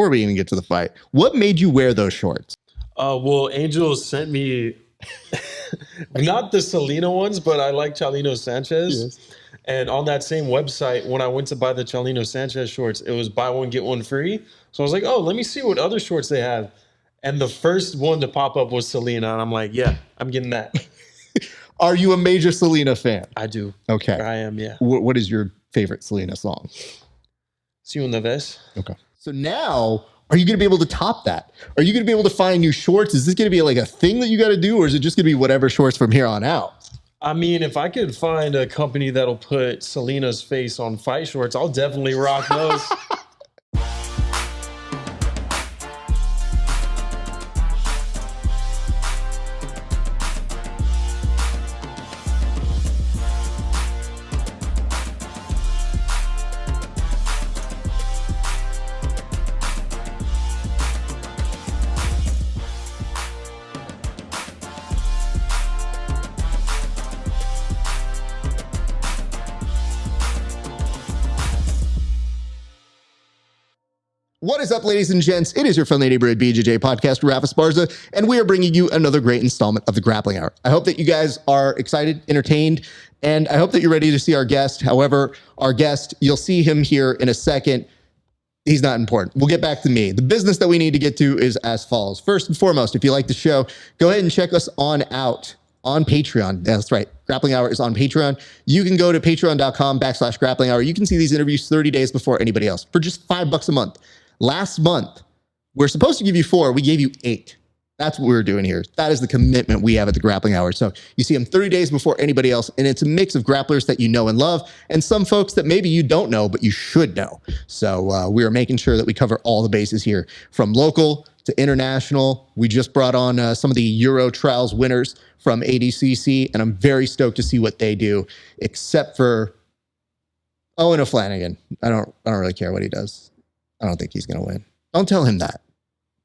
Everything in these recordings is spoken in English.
before we even get to the fight. What made you wear those shorts? Well, Angel sent me not the Selena ones, but I like Chalino Sanchez. Yes. And on that same website, when I went to buy the Chalino Sanchez shorts, it was buy one, get one free. So I was like, oh, let me see what other shorts they have. And the first one to pop up was Selena. And I'm like, yeah, I'm getting that. Are you a major Selena fan? I do. Okay. I am, yeah. What is your favorite Selena song? See you in the vest. Okay. So now, are you going to be able to top that? Are you going to be able to find new shorts? Is this going to be like a thing that you got to do? Or is it just going to be whatever shorts from here on out? I mean, if I could find a company that'll put Selena's face on fight shorts, I'll definitely rock those. What is up, ladies and gents? It is your friendly neighborhood BJJ podcast, Rafa Esparza, and we are bringing you another great installment of the Grappling Hour. I hope that you guys are excited, entertained, and I hope that you're ready to see our guest. However, our guest, you'll see him here in a second. He's not important. We'll get back to me. The business that we need to get to is as follows. First and foremost, if you like the show, go ahead and check us on out on Patreon. That's right. Grappling Hour is on Patreon. You can go to patreon.com/grappling hour. You can see these interviews 30 days before anybody else for just $5 a month. Last month, we're supposed to give you 4. We gave you 8. That's what we're doing here. That is the commitment we have at the Grappling Hour. So you see them 30 days before anybody else, and it's a mix of grapplers that you know and love, and some folks that maybe you don't know, but you should know. So we are making sure that we cover all the bases here, from local to international. We just brought on some of the Euro Trials winners from ADCC, and I'm very stoked to see what they do, except for Owen O'Flanagan. I don't really care what he does. I don't think he's going to win. Don't tell him that.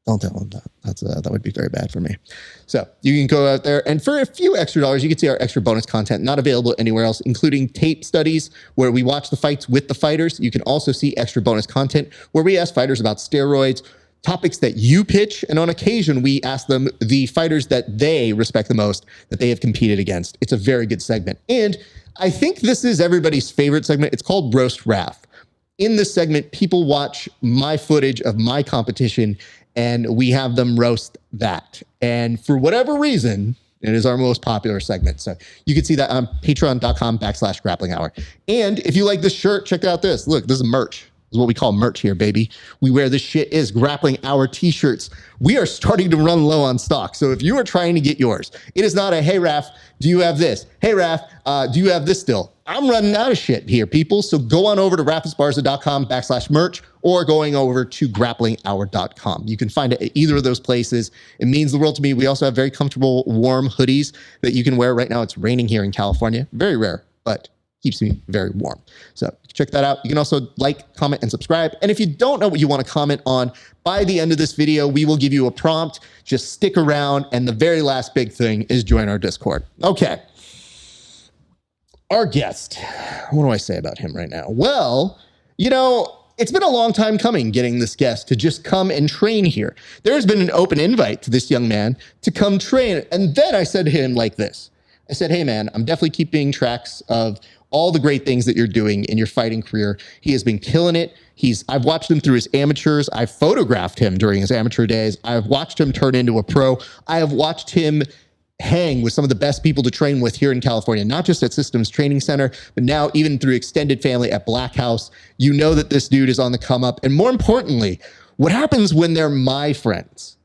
Don't tell him that. That would be very bad for me. So you can go out there, and for a few extra dollars, you can see our extra bonus content, not available anywhere else, including tape studies where we watch the fights with the fighters. You can also see extra bonus content where we ask fighters about steroids, topics that you pitch, and on occasion, we ask them the fighters that they respect the most, that they have competed against. It's a very good segment. And I think this is everybody's favorite segment. It's called Roast Raf. In this segment, people watch my footage of my competition, and we have them roast that. And for whatever reason, it is our most popular segment. So you can see that on patreon.com/grappling hour. And if you like this shirt, check out this. Look, this is merch. This is what we call merch here, baby. We wear this shit is Grappling Hour t-shirts. We are starting to run low on stock. So if you are trying to get yours, it is not a, hey, Raf, do you have this? Hey, Raf, do you have this still? I'm running out of shit here, people. So go on over to rafesparza.com/merch or going over to grapplinghour.com. You can find it at either of those places. It means the world to me. We also have very comfortable, warm hoodies that you can wear. Right now, it's raining here in California. Very rare, but keeps me very warm. So check that out. You can also like, comment, and subscribe. And if you don't know what you want to comment on, by the end of this video, we will give you a prompt. Just stick around. And the very last big thing is join our Discord. Okay. Our guest, what do I say about him right now? Well, you know, it's been a long time coming getting this guest to just come and train here. There's been an open invite to this young man to come train. And then I said to him like this. I said, hey, man, I'm definitely keeping tracks of all the great things that you're doing in your fighting career. He has been killing it. I've watched him through his amateurs. I've photographed him during his amateur days. I've watched him turn into a pro. I have watched him hang with some of the best people to train with here in California, not just at Systems Training Center, but now even through extended family at BLACKHOUSE. You know that this dude is on the come up. And more importantly, what happens when they're my friends?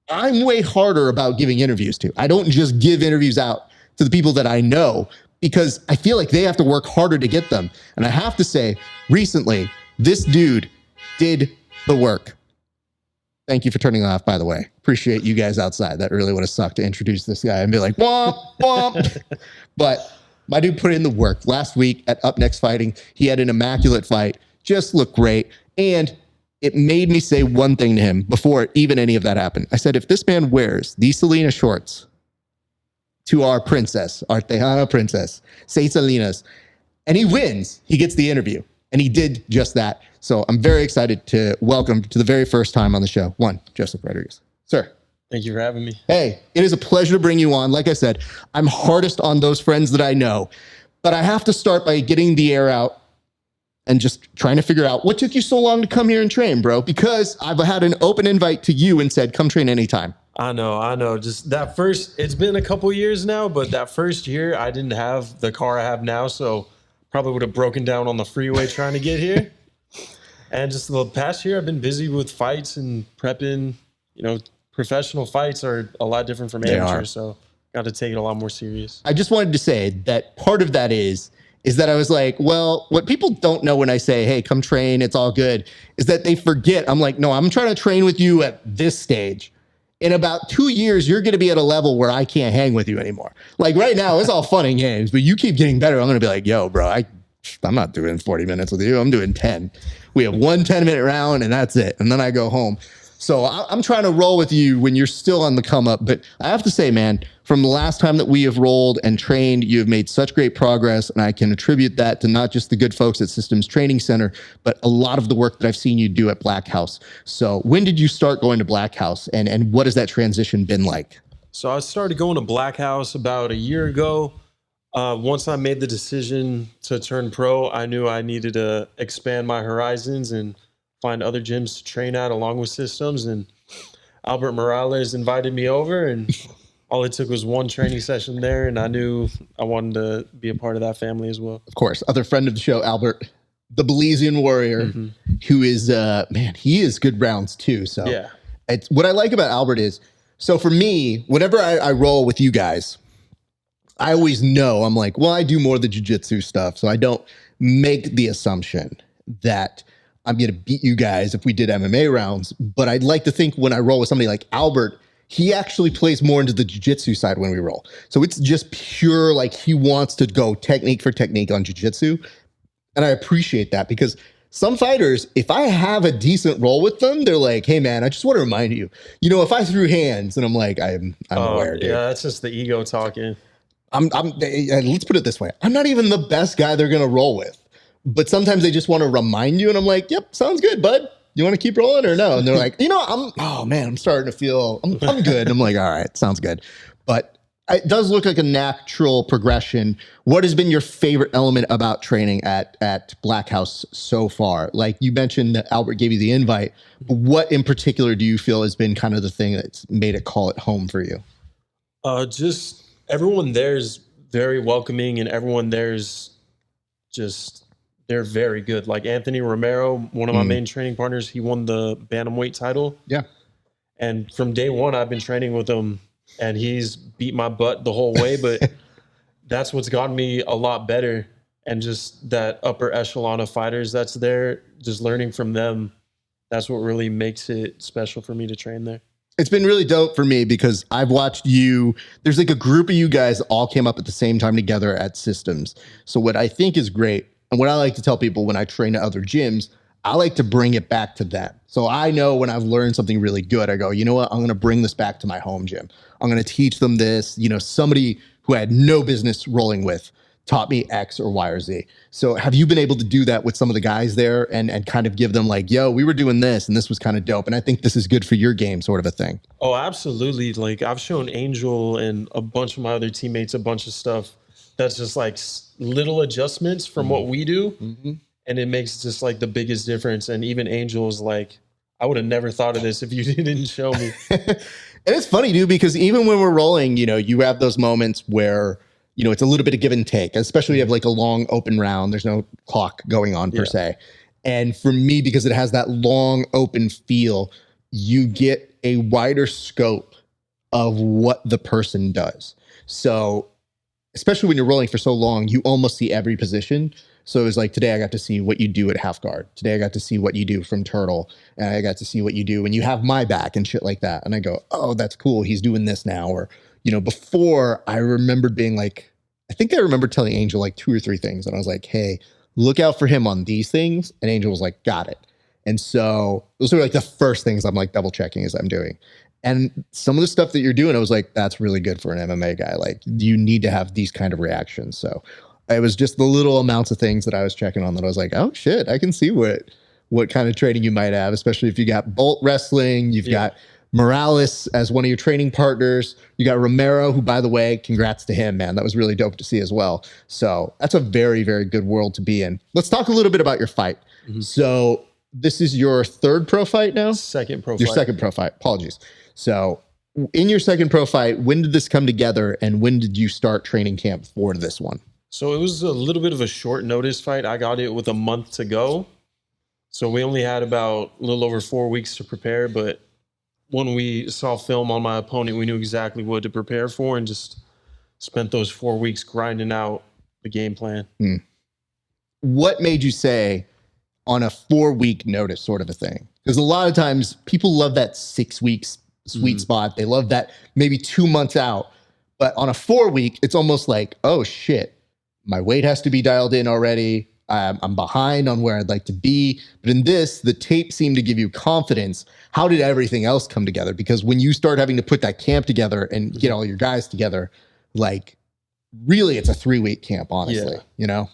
I'm way harder about giving interviews to. I don't just give interviews out to the people that I know because I feel like they have to work harder to get them. And I have to say, recently, this dude did the work. Thank you for turning off, by the way. Appreciate you guys outside. That really would have sucked to introduce this guy and be like, womp, womp. But my dude put in the work. Last week at Up Next Fighting, he had an immaculate fight. Just looked great. And it made me say one thing to him before even any of that happened. I said, if this man wears these Selena shorts to our princess, our Tejana princess, say Selena's, and he wins, he gets the interview. And he did just that. So I'm very excited to welcome to the very first time on the show, one, Joseph Rodriguez. Sir. Thank you for having me. Hey, it is a pleasure to bring you on. Like I said, I'm hardest on those friends that I know, but I have to start by getting the air out and just trying to figure out what took you so long to come here and train, bro, because I've had an open invite to you and said, come train anytime. I know. Just that first, it's been a couple years now, but that first year I didn't have the car I have now. So probably would have broken down on the freeway trying to get here. And just the past year I've been busy with fights and prepping. You know, professional fights are a lot different from amateur. So got to take it a lot more serious. I just wanted to say that part of that is that I was like, well, what people don't know when I say, hey, come train, it's all good, is that they forget. I'm like, no, I'm trying to train with you at this stage. In about 2 years, you're going to be at a level where I can't hang with you anymore. Like right now, it's all fun and games, but you keep getting better. I'm going to be like, yo, bro, I'm not doing 40 minutes with you. I'm doing 10. We have one 10-minute round and that's it. And then I go home. So I'm trying to roll with you when you're still on the come up. But I have to say, man, from the last time that we have rolled and trained, you have made such great progress. And I can attribute that to not just the good folks at Systems Training Center, but a lot of the work that I've seen you do at BLACKHOUSE. So when did you start going to BLACKHOUSE and what has that transition been like? So I started going to BLACKHOUSE about a year ago. Once I made the decision to turn pro, I knew I needed to expand my horizons and find other gyms to train at along with Systems. And Albert Morales invited me over, and all it took was one training session there, and I knew I wanted to be a part of that family as well. Of course, other friend of the show, Albert, the Belizean warrior, who is, man, he is good rounds too. So yeah, it's, what I like about Albert is, so for me, whenever I roll with you guys, I always know, I'm like, well, I do more of the jiu-jitsu stuff, so I don't make the assumption that I'm going to beat you guys if we did MMA rounds. But I'd like to think when I roll with somebody like Albert, he actually plays more into the jiu-jitsu side when we roll. So it's just pure, like he wants to go technique for technique on jiu-jitsu. And I appreciate that because some fighters, if I have a decent roll with them, they're like, hey man, I just want to remind you, you know, if I threw hands, and I'm like, I'm aware, dude. Yeah, that's just the ego talking. Let's put it this way. I'm not even the best guy they're going to roll with. But sometimes they just want to remind you, and I'm like, yep, sounds good, bud. You want to keep rolling or no? And they're like, you know, I'm starting to feel, I'm good. I'm like, all right, sounds good. But it does look like a natural progression. What has been your favorite element about training at BLACKHOUSE so far? Like you mentioned that Albert gave you the invite. What in particular do you feel has been kind of the thing that's made it call it home for you? Just everyone there's very welcoming, and everyone there's just, they're very good. Like Anthony Romero, one of my main training partners, he won the bantamweight title. Yeah. And from day one, I've been training with him, and he's beat my butt the whole way. But that's what's gotten me a lot better. And just that upper echelon of fighters that's there, just learning from them, that's what really makes it special for me to train there. It's been really dope for me because I've watched you. There's like a group of you guys all came up at the same time together at Systems. So what I think is great, and what I like to tell people when I train at other gyms, I like to bring it back to them. So I know when I've learned something really good, I go, you know what? I'm going to bring this back to my home gym. I'm going to teach them this. You know, somebody who I had no business rolling with taught me X or Y or Z. So have you been able to do that with some of the guys there and kind of give them like, yo, we were doing this and this was kind of dope, and I think this is good for your game, sort of a thing? Oh, absolutely. Like I've shown Angel and a bunch of my other teammates a bunch of stuff that's just like little adjustments from what we do. And it makes just like the biggest difference. And even Angel is like, I would have never thought of this if you didn't show me. And it's funny, dude, because even when we're rolling, you know, you have those moments where, you know, it's a little bit of give and take, especially if you have like a long open round. There's no clock going on per se. And for me, because it has that long open feel, you get a wider scope of what the person does. So especially when you're rolling for so long, you almost see every position. So it was like, today I got to see what you do at half guard. Today I got to see what you do from turtle. And I got to see what you do when you have my back and shit like that. And I go, oh, that's cool. He's doing this now. Or, you know, before I remembered being like, I think I remember telling Angel like 2 or 3 things. And I was like, hey, look out for him on these things. And Angel was like, got it. And so those are like the first things I'm like double checking as I'm doing. And some of the stuff that you're doing, I was like, that's really good for an MMA guy. Like, you need to have these kind of reactions. So it was just the little amounts of things that I was checking on that I was like, oh shit, I can see what what kind of training you might have, especially if you got Bolt Wrestling, you've got Morales as one of your training partners. You got Romero, who, by the way, congrats to him, man. That was really dope to see as well. So that's a very, very good world to be in. Let's talk a little bit about your fight. So this is your third pro fight now? Second pro fight. Your second pro fight. Apologies. So in your second pro fight, when did this come together and when did you start training camp for this one? So it was a little bit of a short notice fight. I got it with a month to go. So we only had about a little over 4 weeks to prepare. But when we saw film on my opponent, we knew exactly what to prepare for and just spent those 4 weeks grinding out the game plan. What made you say on a 4-week notice sort of a thing? Because a lot of times people love that 6 weeks sweet spot. They love that maybe 2 months out. But on a 4-week, it's almost like, oh shit, my weight has to be dialed in already. I'm behind on where I'd like to be. But in this, the tape seemed to give you confidence. How did everything else come together? Because when you start having to put that camp together and get all your guys together, like really it's a 3-week camp, honestly, you know?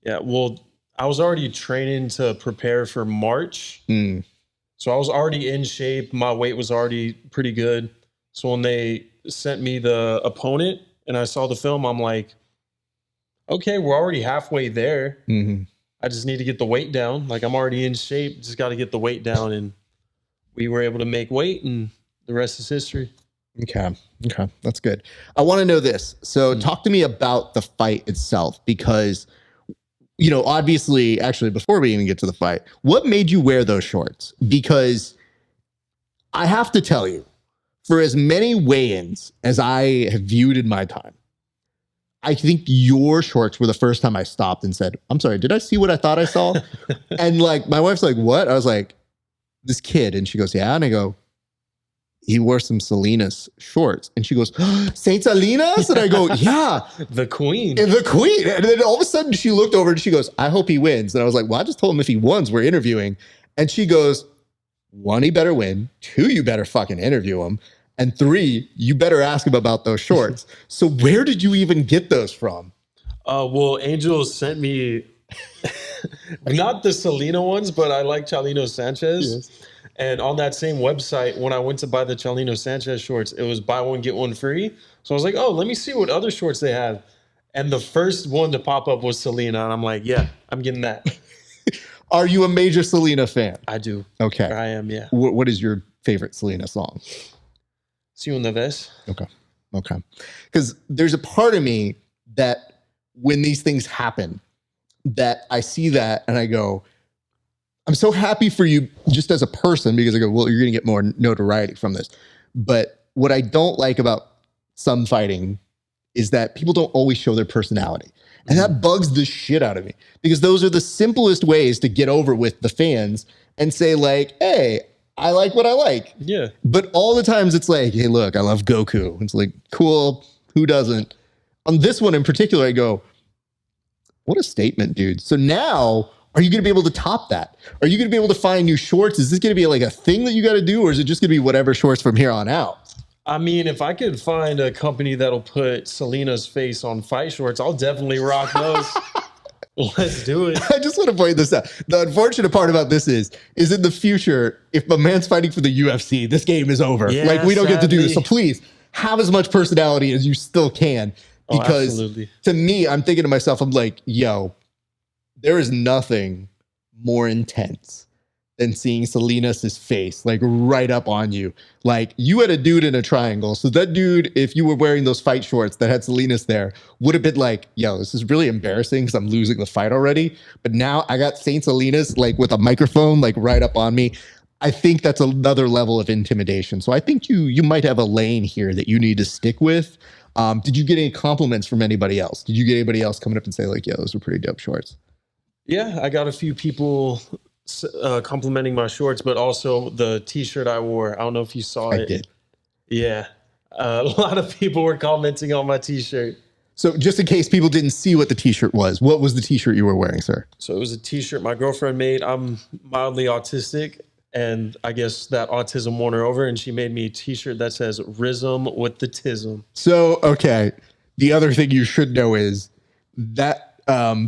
Yeah, well, I was already training to prepare for March. So I was already in shape. My weight was already pretty good. So when they sent me the opponent and I saw the film, I'm like, okay, we're already halfway there. I just need to get the weight down. Like, I'm already in shape. Just got to get the weight down. And we were able to make weight, and the rest is history. Okay. That's good. I want to know this. So talk to me about the fight itself, because, you know, obviously, actually, before we even get to the fight, what made you wear those shorts? Because I have to tell you, for as many weigh-ins as I have viewed in my time, I think your shorts were the first time I stopped and said, I'm sorry, did I see what I thought I saw? And like, my wife's like, what? I was like, this kid. And she goes, yeah. And I go, he wore some Selena's shorts. And she goes, Saint Selena's? And I go, yeah. The queen. The queen. And then all of a sudden she looked over and she goes, I hope he wins. And I was like, well, I just told him if he wins, we're interviewing. And she goes, 1, he better win. 2, you better fucking interview him. And 3, you better ask him about those shorts. So where did you even get those from? Well, Angel sent me not the Selena ones, but I like Chalino Sanchez. Yes. And on that same website, when I went to buy the Chalino Sanchez shorts, it was buy one, get one free. So I was like, oh, let me see what other shorts they have. And the first one to pop up was Selena. And I'm like, yeah, I'm getting that. Are you a major Selena fan? I do. Okay. I am, yeah. What is your favorite Selena song? Si una vez. Okay. Because there's a part of me that when these things happen, that I see that and I go, I'm so happy for you just as a person, because I go, well, you're going to get more notoriety from this. But what I don't like about some fighting is that people don't always show their personality. And that bugs the shit out of me, because those are the simplest ways to get over with the fans and say like, hey, I like what I like. Yeah. But all the times it's like, hey, look, I love Goku. It's like, cool. Who doesn't? On this one in particular, I go, what a statement, dude. So now, are you going to be able to top that? Are you going to be able to find new shorts? Is this going to be like a thing that you got to do? Or is it just going to be whatever shorts from here on out? I mean, if I could find a company that'll put Selena's face on fight shorts, I'll definitely rock those. Let's do it. I just want to point this out. The unfortunate part about this is in the future, if my man's fighting for the UFC, this game is over. Yeah, like, we don't get to do this. So sadly. please have as much personality as you still can. Because absolutely. to me, I'm thinking to myself, I'm like, yo, there is nothing more intense than seeing Selena's face, like right up on you. Like, you had a dude in a triangle. So that dude, if you were wearing those fight shorts that had Selena's there, would have been like, yo, this is really embarrassing because I'm losing the fight already. But now I got Saint Selena's like with a microphone, like right up on me. I think that's another level of intimidation. So I think you might have a lane here that you need to stick with. Did you get any compliments from anybody else? Did you get anybody else coming up and say like, yo, those were pretty dope shorts? Yeah, I got a few people complimenting my shorts, but also the t-shirt I wore. I don't know if you saw it. I did. Yeah. A lot of people were commenting on my t-shirt. So just in case people didn't see what the t-shirt was, what was the t-shirt you were wearing, sir? So it was a t-shirt my girlfriend made. I'm mildly autistic, and I guess that autism won her over, and she made me a t-shirt that says "Rism with the Tism." So, okay. The other thing you should know is that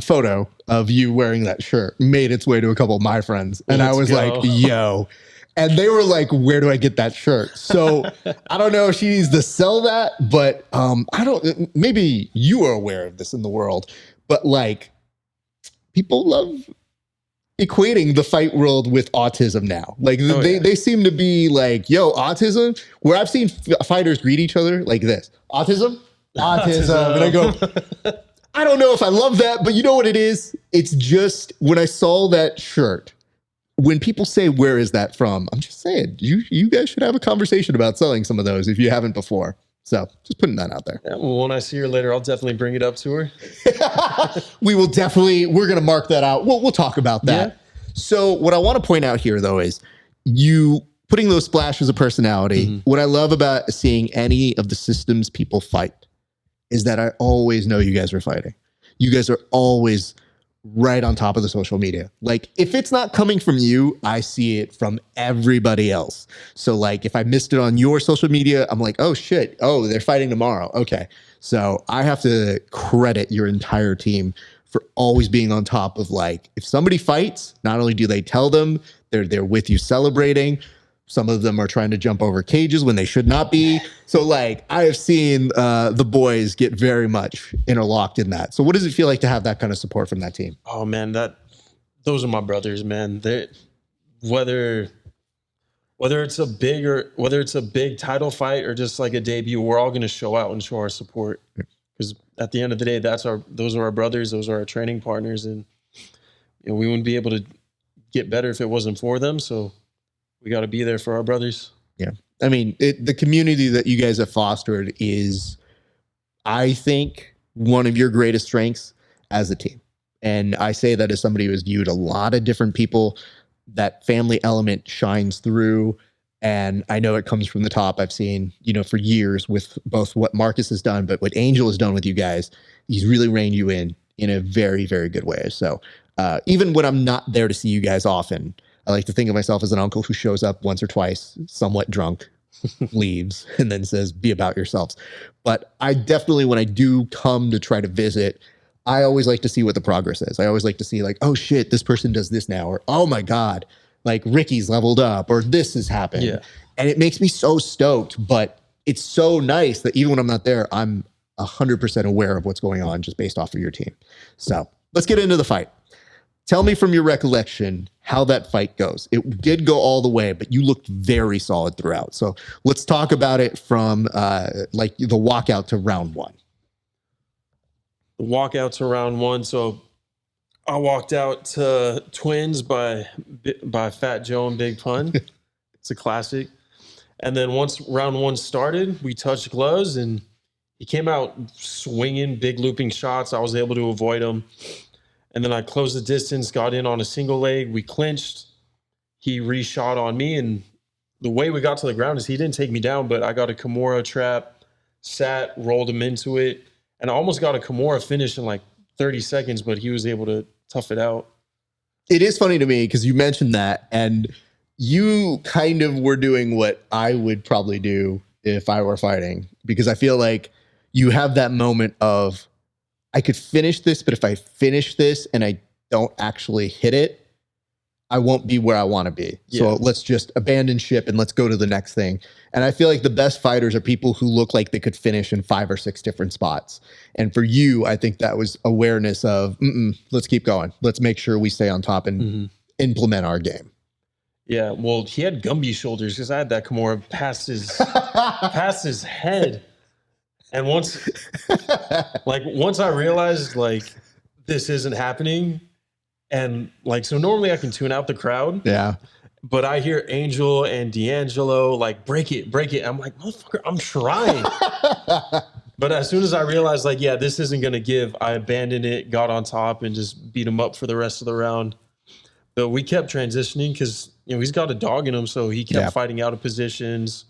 photo of you wearing that shirt made its way to a couple of my friends. And I was like, yo. And they were like, where do I get that shirt? So I don't know if she needs to sell that, but I don't, maybe you are aware of this in the world, but like people love equating the fight world with autism now. Like they seem to be like, yo, autism, where I've seen fighters greet each other like this, autism. And I go, I don't know if I love that, but you know what it is? It's just when I saw that shirt, when people say, where is that from? I'm just saying, you guys should have a conversation about selling some of those if you haven't before. So just putting that out there. Yeah, well, when I see her later, I'll definitely bring it up to her. We're going to mark that out. We'll talk about that. Yeah. So what I want to point out here, though, is you putting those splashes of personality. Mm-hmm. What I love about seeing any of the systems people fight is that I always know you guys are fighting. You guys are always right on top of the social media. Like if it's not coming from you, I see it from everybody else. So like if I missed it on your social media, I'm like, oh shit. Oh, they're fighting tomorrow. Okay. So I have to credit your entire team for always being on top of like, if somebody fights, not only do they tell them, they're with you celebrating. Some of them are trying to jump over cages when they should not be. So like I have seen the boys get very much interlocked in that. So what does it feel like to have that kind of support from that team? Oh man, those are my brothers, man. Whether it's a big title fight or just like a debut, we're all going to show out and show our support. Because at the end of the day, those are our brothers, those are our training partners, and we wouldn't be able to get better if it wasn't for them. So we got to be there for our brothers. Yeah. I mean, the community that you guys have fostered is, I think, one of your greatest strengths as a team. And I say that as somebody who has viewed a lot of different people, that family element shines through. And I know it comes from the top. I've seen, for years with both what Marcus has done, but what Angel has done with you guys, he's really reined you in a very, very good way. So even when I'm not there to see you guys often, I like to think of myself as an uncle who shows up once or twice, somewhat drunk, leaves, and then says, be about yourselves. But I definitely, when I do come to try to visit, I always like to see what the progress is. I always like to see like, oh shit, this person does this now. Or, oh my God, like Ricky's leveled up, or this has happened. Yeah. And it makes me so stoked, but it's so nice that even when I'm not there, I'm 100% aware of what's going on just based off of your team. So let's get into the fight. Tell me from your recollection how that fight goes. It did go all the way, but you looked very solid throughout. So let's talk about it from like the walkout to round one. The walkout to round one. So I walked out to Twins by Fat Joe and Big Pun. It's a classic. And then once round one started, we touched gloves and he came out swinging big looping shots. I was able to avoid them. And then I closed the distance, got in on a single leg. We clinched. He reshot on me. And the way we got to the ground is he didn't take me down, but I got a Kimura trap, sat, rolled him into it. And I almost got a Kimura finish in like 30 seconds, but he was able to tough it out. It is funny to me because you mentioned that. And you kind of were doing what I would probably do if I were fighting. Because I feel like you have that moment of, I could finish this, but if I finish this and I don't actually hit it, I won't be where I want to be. Yeah. So let's just abandon ship and let's go to the next thing. And I feel like the best fighters are people who look like they could finish in 5 or 6 different spots. And for you, I think that was awareness of, let's keep going. Let's make sure we stay on top and implement our game. Yeah, well, he had Gumby shoulders because I had that Kimura past his head. And once I realized like this isn't happening, and like so normally I can tune out the crowd. Yeah. But I hear Angel and D'Angelo like break it. I'm like, motherfucker, I'm trying. But as soon as I realized like, yeah, this isn't gonna give, I abandoned it, got on top, and just beat him up for the rest of the round. But we kept transitioning because he's got a dog in him, so he kept fighting out of positions.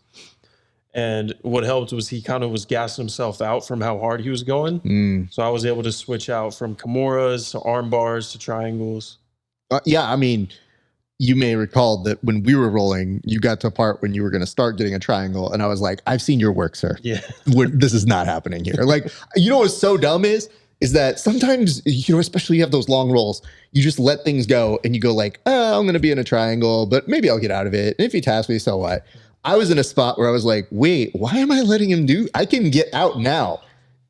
And what helped was he kind of was gassing himself out from how hard he was going. So I was able to switch out from Kimuras to arm bars to triangles. Yeah, I mean, you may recall that when we were rolling, you got to a part when you were going to start getting a triangle. And I was like, I've seen your work, sir. Yeah. This is not happening here. Like, what's so dumb is is that sometimes, you know, especially you have those long rolls, you just let things go and you go like, oh, I'm going to be in a triangle, but maybe I'll get out of it. And if he taps me, so what? I was in a spot where I was like, wait, why am I letting him do? I can get out now.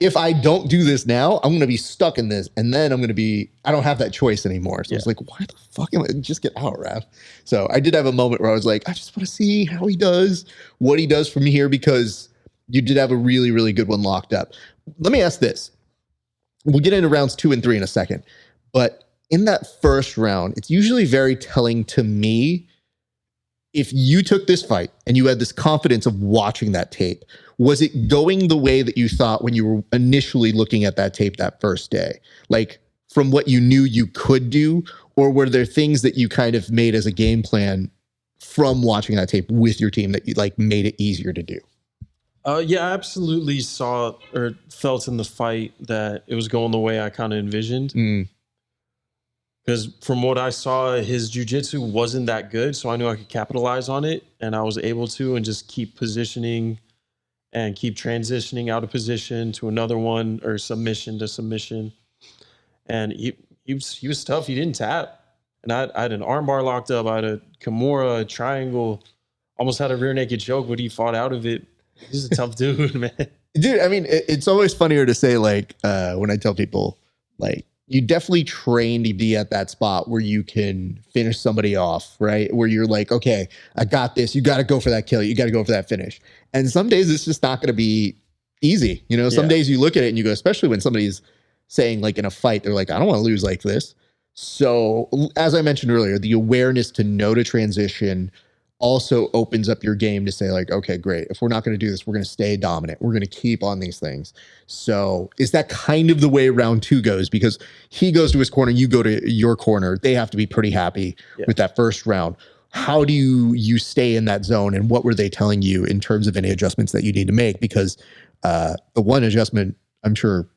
If I don't do this now, I'm going to be stuck in this. And then I don't have that choice anymore. So I was like, why the fuck am I just get out, Raph? So I did have a moment where I was like, I just want to see how he does, what he does from here, because you did have a really, really good one locked up. Let me ask this. We'll get into rounds 2 and 3 in a second. But in that first round, it's usually very telling to me. If you took this fight and you had this confidence of watching that tape, was it going the way that you thought when you were initially looking at that tape that first day? Like from what you knew you could do, or were there things that you kind of made as a game plan from watching that tape with your team that you like made it easier to do? Yeah, I absolutely saw or felt in the fight that it was going the way I kind of envisioned. Because from what I saw, his jiu-jitsu wasn't that good, so I knew I could capitalize on it, and I was able to, and just keep positioning and keep transitioning out of position to another one, or submission to submission. And he was tough. He didn't tap, and I had an armbar locked up. I had a Kimura, a triangle, almost had a rear naked choke, but he fought out of it. He's a tough dude, man. Dude, I mean, it's always funnier to say, like, when I tell people, like, you definitely train to be at that spot where you can finish somebody off, right? Where you're like, okay, I got this. You got to go for that kill. You got to go for that finish. And some days it's just not going to be easy. You know, some days you look at it and you go, especially when somebody's saying like in a fight, they're like, I don't want to lose like this. So as I mentioned earlier, the awareness to know to transition also opens up your game to say like, okay, great. If we're not going to do this, we're going to stay dominant. We're going to keep on these things. So is that kind of the way round 2 goes? Because he goes to his corner, you go to your corner. They have to be pretty happy with that first round. How do you stay in that zone? And what were they telling you in terms of any adjustments that you need to make? Because the one adjustment I'm sure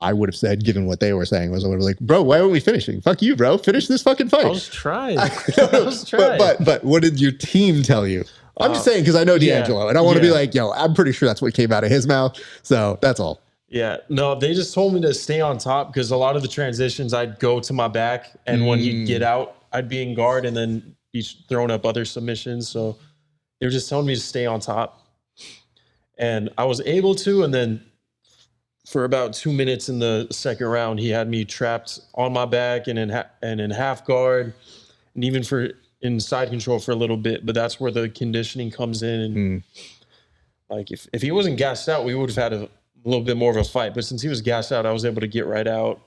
I would have said, given what they were saying, was I would have like, bro, why aren't we finishing? Fuck you, bro. Finish this fucking fight. I was trying. But what did your team tell you? I'm just saying, because I know D'Angelo, and I want to be like, yo, I'm pretty sure that's what came out of his mouth. So that's all. Yeah. No, they just told me to stay on top, because a lot of the transitions, I'd go to my back, and when he'd get out, I'd be in guard and then be throwing up other submissions. So they were just telling me to stay on top. And I was able to, and then for about 2 minutes in the second round, he had me trapped on my back and in half guard, and even in side control for a little bit. But that's where the conditioning comes in. And like if he wasn't gassed out, we would have had a little bit more of a fight. But since he was gassed out, I was able to get right out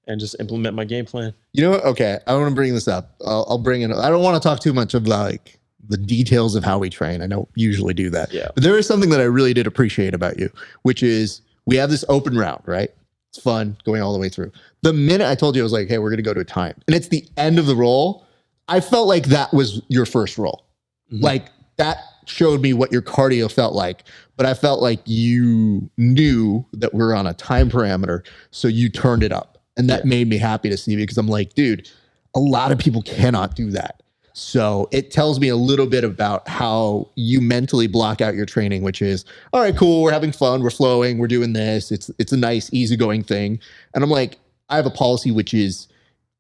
and just implement my game plan. You know what? Okay, I want to bring this up. I'll bring it. I don't want to talk too much of like the details of how we train. I don't usually do that. Yeah. But there is something that I really did appreciate about you, which is we have this open round, right? It's fun going all the way through. The minute I told you, I was like, hey, we're going to go to a time, and it's the end of the roll, I felt like that was your first roll. Like that showed me what your cardio felt like, but I felt like you knew that we're on a time parameter, so you turned it up. And that made me happy to see, because I'm like, dude, a lot of people cannot do that. So it tells me a little bit about how you mentally block out your training, which is, all right, cool. We're having fun. We're flowing. We're doing this. It's a nice, easygoing thing. And I'm like, I have a policy, which is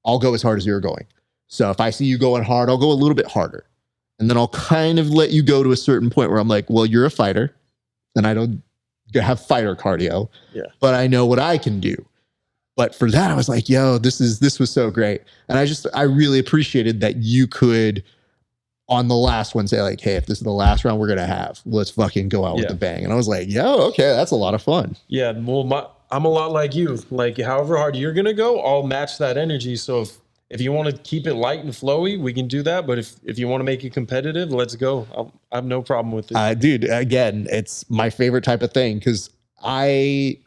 I'll go as hard as you're going. So if I see you going hard, I'll go a little bit harder. And then I'll kind of let you go to a certain point where I'm like, well, you're a fighter and I don't have fighter cardio, but I know what I can do. But for that, I was like, yo, this was so great. And I really appreciated that you could, on the last one, say like, hey, if this is the last round we're going to have, let's fucking go out with a bang. And I was like, yo, okay, that's a lot of fun. Yeah. Well, I'm a lot like you. Like, however hard you're going to go, I'll match that energy. So if you want to keep it light and flowy, we can do that. But if you want to make it competitive, let's go. I have no problem with it. Dude, again, it's my favorite type of thing, because I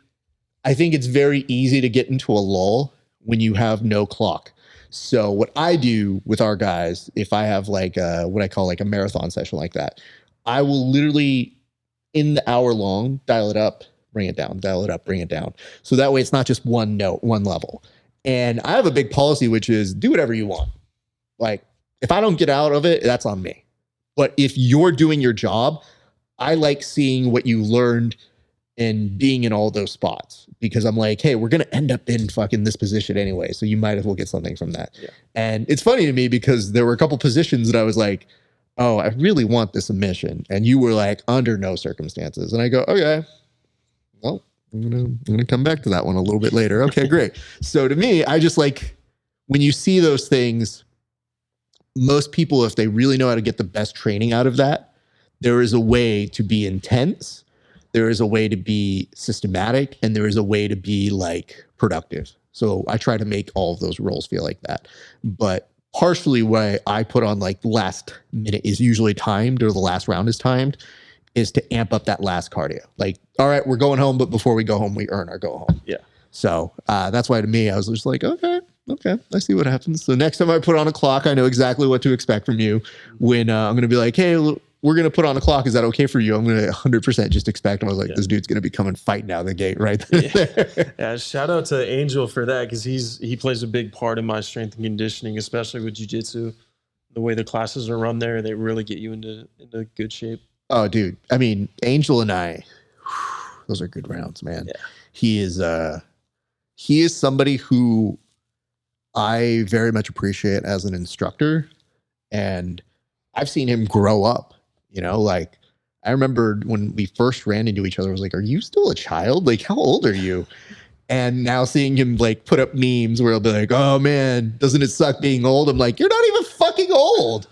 think it's very easy to get into a lull when you have no clock. So what I do with our guys, if I have like what I call like a marathon session like that, I will literally in the hour long dial it up, bring it down, dial it up, bring it down. So that way it's not just one note, one level. And I have a big policy, which is do whatever you want. Like if I don't get out of it, that's on me. But if you're doing your job, I like seeing what you learned in being in all those spots because I'm like, hey, we're going to end up in fucking this position anyway. So you might as well get something from that. Yeah. And it's funny to me because there were a couple positions that I was like, oh, I really want this submission. And you were like, under no circumstances. And I go, okay, well, I'm gonna come back to that one a little bit later. Okay, great. So to me, I just like when you see those things, most people, if they really know how to get the best training out of that, there is a way to be intense. There is a way to be systematic, and there is a way to be like productive. So I try to make all of those roles feel like that. But partially why I put on like the last minute is usually timed, or the last round is timed, is to amp up that last cardio. Like, all right, we're going home, but before we go home, we earn our go home. Yeah. So that's why to me, I was just like, okay, I see what happens. So next time I put on a clock, I know exactly what to expect from you. When I'm going to be like, hey, we're going to put on a clock. Is that okay for you? I'm going to 100% just expect. I was like, this dude's going to be coming fighting out of the gate right there. Yeah, shout out to Angel for that, because he plays a big part in my strength and conditioning, especially with jiu-jitsu. The way the classes are run there, they really get you into good shape. Oh, dude. I mean, Angel and I, those are good rounds, man. Yeah. He is somebody who I very much appreciate as an instructor, and I've seen him grow up. You know, like I remember when we first ran into each other, I was like, are you still a child? Like, how old are you? And now seeing him like put up memes where he'll be like, oh man, doesn't it suck being old? I'm like, you're not even fucking old.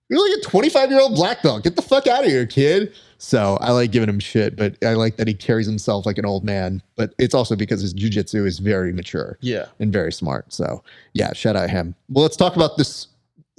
You're like a 25-year-old black belt. Get the fuck out of here, kid. So I like giving him shit, but I like that he carries himself like an old man. But it's also because his jiu-jitsu is very mature, and very smart. So yeah, shout out him. Well, let's talk about this.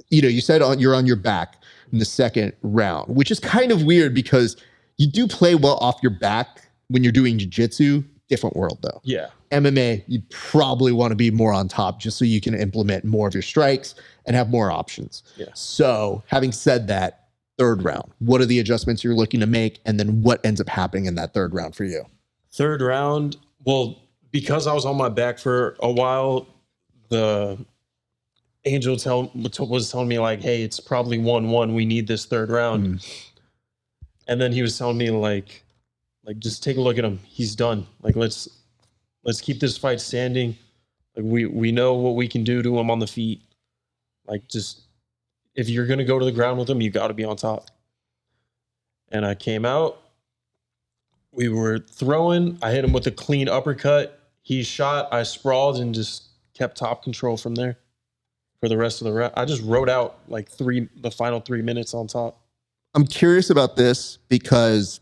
You know, you said you're on your back in the second round, which is kind of weird because you do play well off your back when you're doing jiu-jitsu. Different world though. Yeah. MMA, you probably want to be more on top just so you can implement more of your strikes and have more options. Yeah. So having said that, third round, what are the adjustments you're looking to make? And then what ends up happening in that third round for you? Third round, well, because I was on my back for a while, the Angel was telling me like, hey, it's probably 1-1. We need this third round. And then he was telling me like just take a look at him. He's done. Like let's keep this fight standing. Like we know what we can do to him on the feet. Like just if you're gonna go to the ground with him, you got to be on top. And I came out. We were throwing. I hit him with a clean uppercut. He shot. I sprawled and just kept top control from there for the rest of the round. I just rode out like the final 3 minutes on top. I'm curious about this because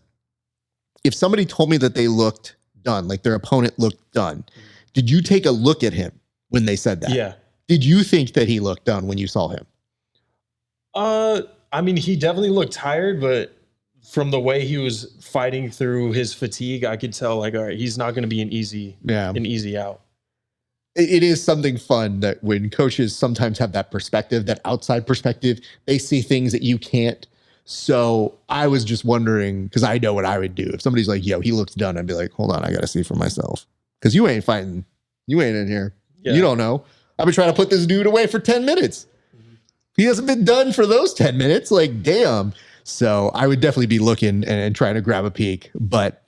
if somebody told me that they looked done, like their opponent looked done, did you take a look at him when they said that? Yeah. Did you think that he looked done when you saw him? I mean, he definitely looked tired, but from the way he was fighting through his fatigue, I could tell like, all right, he's not going to be an easy out. It is something fun that when coaches sometimes have that perspective, that outside perspective, they see things that you can't. So I was just wondering, because I know what I would do. If somebody's like, yo, he looks done, I'd be like, hold on, I got to see for myself. Because you ain't fighting. You ain't in here. Yeah. You don't know. I've been trying to put this dude away for 10 minutes. He hasn't been done for those 10 minutes. Like, damn. So I would definitely be looking and trying to grab a peek. But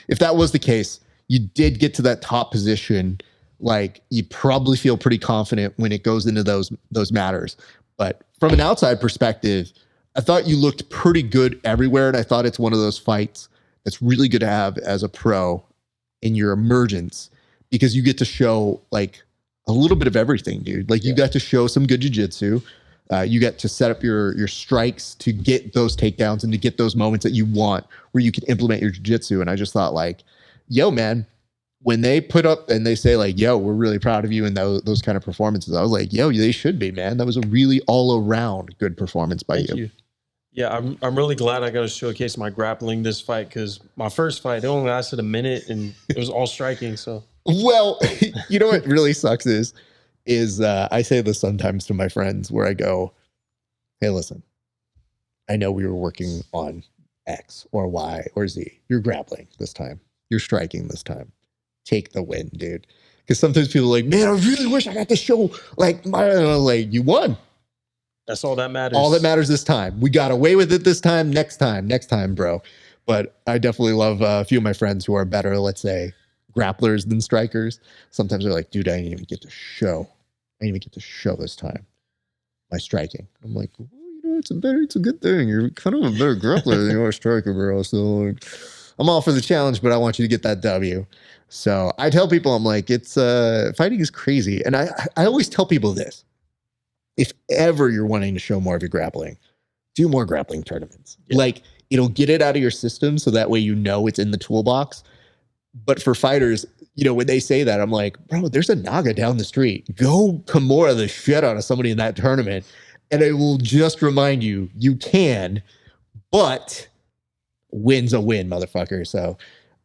if that was the case, you did get to that top position. Like, you probably feel pretty confident when it goes into those matters. But from an outside perspective, I thought you looked pretty good everywhere. And I thought it's one of those fights that's really good to have as a pro in your emergence, because you get to show like a little bit of everything, dude. Like you got to show some good jiu-jitsu. You get to set up your strikes to get those takedowns and to get those moments that you want where you can implement your jiu-jitsu. And I just thought like, yo, man, when they put up and they say like, yo, we're really proud of you and those kind of performances, I was like, yo, they should be, man. That was a really all around good performance by you. Yeah, I'm really glad I got to showcase my grappling this fight, because my first fight, it only lasted a minute and it was all striking. So, well, you know what really sucks is I say this sometimes to my friends where I go, hey, listen, I know we were working on X or Y or Z. You're grappling this time. You're striking this time. Take the win, dude. Because sometimes people are like, man, I really wish I got to show like you won. That's all that matters. All that matters this time. We got away with it this time. Next time, bro. But I definitely love a few of my friends who are better, let's say, grapplers than strikers. Sometimes they're like, dude, I didn't even get to show. I didn't even get to show this time my striking. I'm like, well, it's a good thing. You're kind of a better grappler than you are a striker, bro. So like, I'm all for the challenge, but I want you to get that W. So I tell people, I'm like, it's fighting is crazy. And I always tell people this. If ever you're wanting to show more of your grappling, do more grappling tournaments. Yeah. Like, it'll get it out of your system so that way you know it's in the toolbox. But for fighters, when they say that, I'm like, bro, there's a Naga down the street. Go Kimura the shit out of somebody in that tournament, and it will just remind you can, but win's a win, motherfucker. So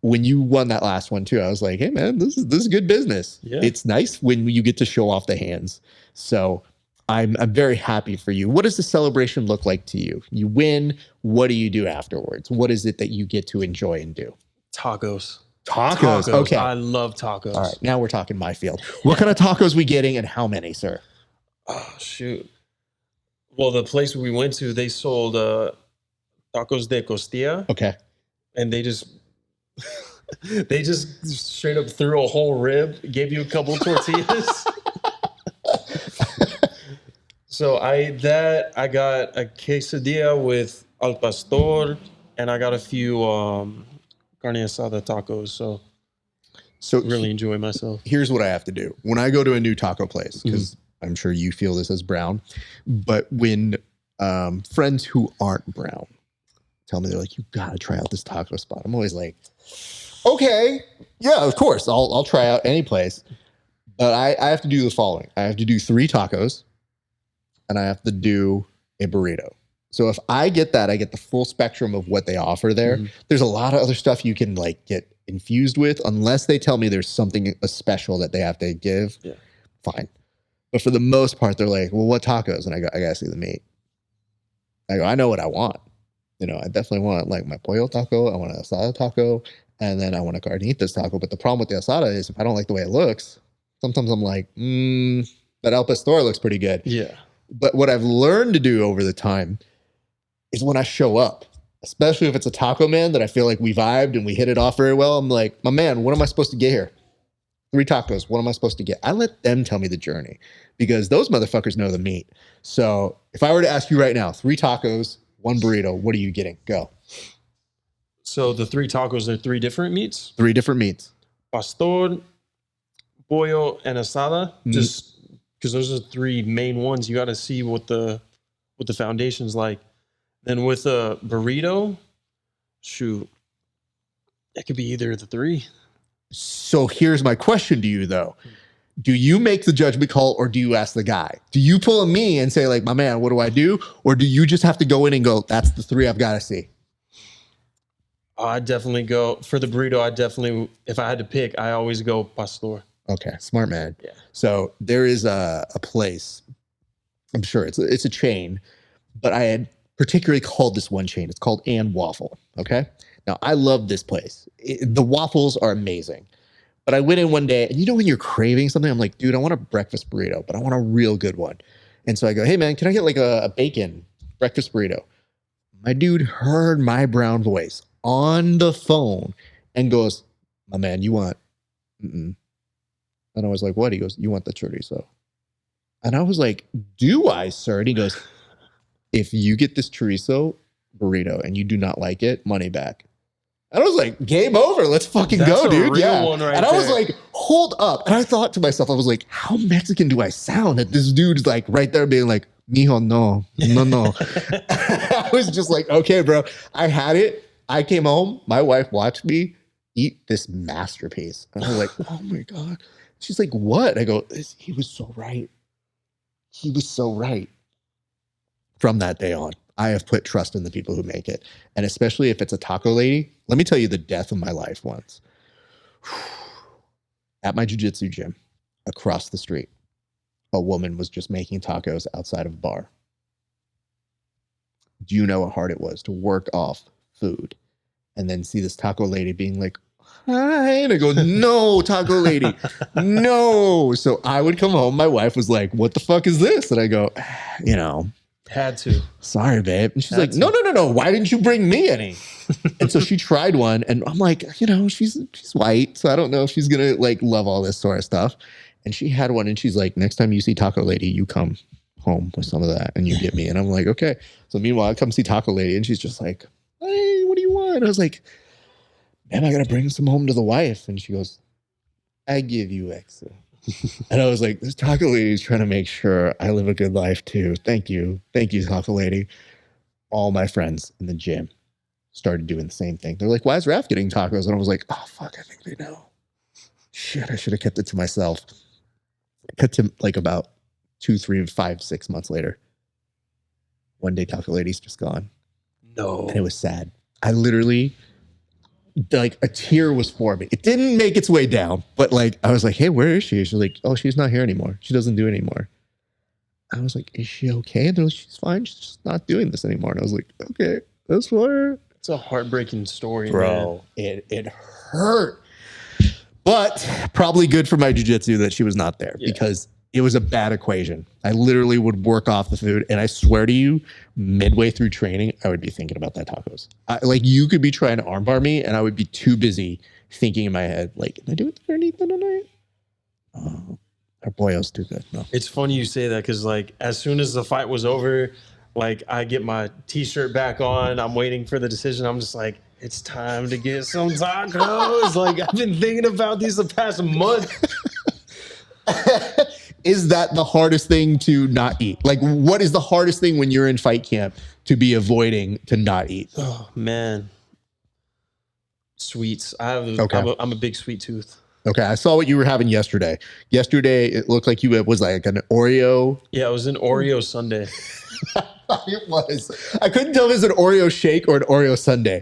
when you won that last one too, I was like, hey man, this is good business. Yeah. It's nice when you get to show off the hands. So I'm very happy for you. What does the celebration look like to you? You win. What do you do afterwards? What is it that you get to enjoy and do? Tacos. Tacos. Okay. I love tacos. All right. Now we're talking my field. What kind of tacos we getting and how many, sir? Oh, shoot. Well, the place we went to, they sold tacos de costilla. Okay. And they just straight up threw a whole rib, gave you a couple tortillas. So I got a quesadilla with al pastor, and I got a few carne asada tacos. So really enjoy myself. Here's what I have to do when I go to a new taco place, because I'm sure you feel this as brown, but when friends who aren't brown tell me, they're like, you gotta try out this taco spot, I'm always like, okay, yeah, of course, I'll try out any place, but I have to do the following. I have to do 3 tacos, and I have to do a burrito. So if I get that, I get the full spectrum of what they offer there. There's a lot of other stuff you can like get infused with, unless they tell me there's something special that they have to give. Yeah. Fine. But for the most part, they're like, well, what tacos? And I gotta see the meat. I go, I know what I want. I definitely want like my pollo taco. I want an asada taco. And then I want a carnitas taco. But the problem with the asada is if I don't like the way it looks, sometimes I'm like, that al pastor looks pretty good. Yeah. But what I've learned to do over the time is when I show up, especially if it's a taco man that I feel like we vibed and we hit it off very well, I'm like, my man, what am I supposed to get here? 3 tacos. What am I supposed to get? I let them tell me the journey, because those motherfuckers know the meat. So if I were to ask you right now, 3 tacos, 1 burrito, what are you getting? Go. So the 3 tacos are 3 different meats? 3 different meats. Pastor, pollo, and asada. Just because those are 3 main ones. You got to see what the foundation's like. Then with a burrito, shoot, that could be either of the 3. So here's my question to you, though. Do you make the judgment call, or do you ask the guy? Do you pull a me and say, like, my man, what do I do? Or do you just have to go in and go, that's the 3 I've got to see? I definitely go for the burrito. If I had to pick, I always go pastor. Okay, smart man. Yeah. So there is a place, I'm sure it's a chain, but I had particularly called this one chain. It's called And Waffle. Okay. Now I love this place. The waffles are amazing, but I went in one day, and when you're craving something, I'm like, dude, I want a breakfast burrito, but I want a real good one. And so I go, hey man, can I get like a bacon breakfast burrito? My dude heard my brown voice on the phone and goes, my man, you want, and I was like, what? He goes, you want the chorizo. And I was like, do I, sir? And he goes, if you get this chorizo burrito and you do not like it, money back. And I was like, game over. Let's fucking go, dude. Yeah. And I was like, hold up. And I thought to myself, I was like, how Mexican do I sound that this dude's like right there being like, mijo, no. I was just like, okay, bro. I had it. I came home. My wife watched me eat this masterpiece. And I was like, oh my God. She's like, what? I go, he was so right. He was so right. From that day on, I have put trust in the people who make it. And especially if it's a taco lady, let me tell you the death of my life once. At my jiu-jitsu gym, across the street, a woman was just making tacos outside of a bar. Do you know how hard it was to work off food and then see this taco lady being like, hi, and I go, no, taco lady, no. So I would come home. My wife was like, what the fuck is this? And I go, Had to. Sorry, babe. And she's Had like, to. no. Why didn't you bring me any? And so she tried one, and I'm like, she's white, so I don't know if she's gonna like love all this sort of stuff. And she had one, and she's like, next time you see Taco Lady, you come home with some of that, and you get me. And I'm like, okay. So meanwhile, I come see Taco Lady, and she's just like, hey, what do you want? And I was like, man, I gotta bring some home to the wife. And she goes, I give you extra. And I was like, this Taco Lady is trying to make sure I live a good life too. Thank you, Taco Lady. All my friends in the gym started doing the same thing. They're like, why is Raph getting tacos? And I was like, oh, fuck, I think they know. Shit, I should have kept it to myself. Cut to like about 2, 3, 5, 6 months later. One day, Taco Lady's just gone. No. And it was sad. I literally, like, a tear was forming. It didn't make its way down, but like, I was like, hey, where is she? She's like, oh, she's not here anymore. She doesn't do it anymore. I was like, is she okay? And they're like, she's fine. She's just not doing this anymore. And I was like, okay, that's for her. It's a heartbreaking story, Bro. Man. It hurt. But probably good for my jiu-jitsu that she was not there because it was a bad equation. I literally would work off the food, and I swear to you, midway through training, I would be thinking about that tacos. Like, you could be trying to armbar me, and I would be too busy thinking in my head, like, can I do it underneath the night? Oh, our boyo's too good. No. It's funny you say that because, like, as soon as the fight was over, like, I get my T-shirt back on. I'm waiting for the decision. I'm just like, it's time to get some tacos. Like, I've been thinking about these the past month. Is that the hardest thing to not eat? Like, what is the hardest thing when you're in fight camp to be avoiding to not eat? Oh, man. Sweets. I'm a big sweet tooth. Okay, I saw what you were having yesterday. Yesterday, it looked like you was like an Oreo. Yeah, it was an Oreo sundae. It was. I couldn't tell if it was an Oreo shake or an Oreo sundae.